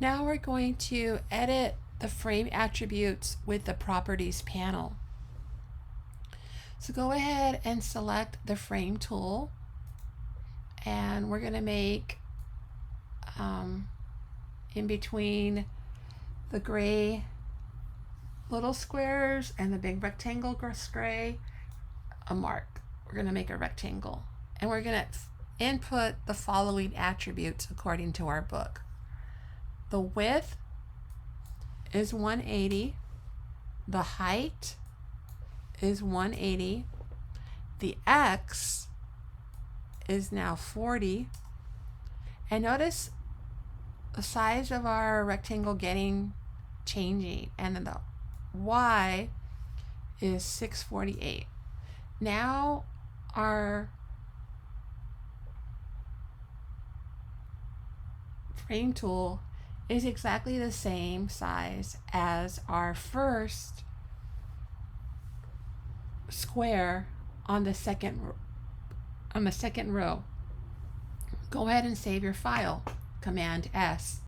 Now we're going to edit the frame attributes with the properties panel. So go ahead and select the frame tool, and we're going to make in between the gray little squares and the big rectangle gray a mark. We're going to make a rectangle, and we're going to input the following attributes according to our book. The width is 180, the height is 180, the X is now 40, and notice the size of our rectangle changing, and then the Y is 648. Now our frame tool is exactly the same size as our first square on the second row. Go ahead and save your file. Command S.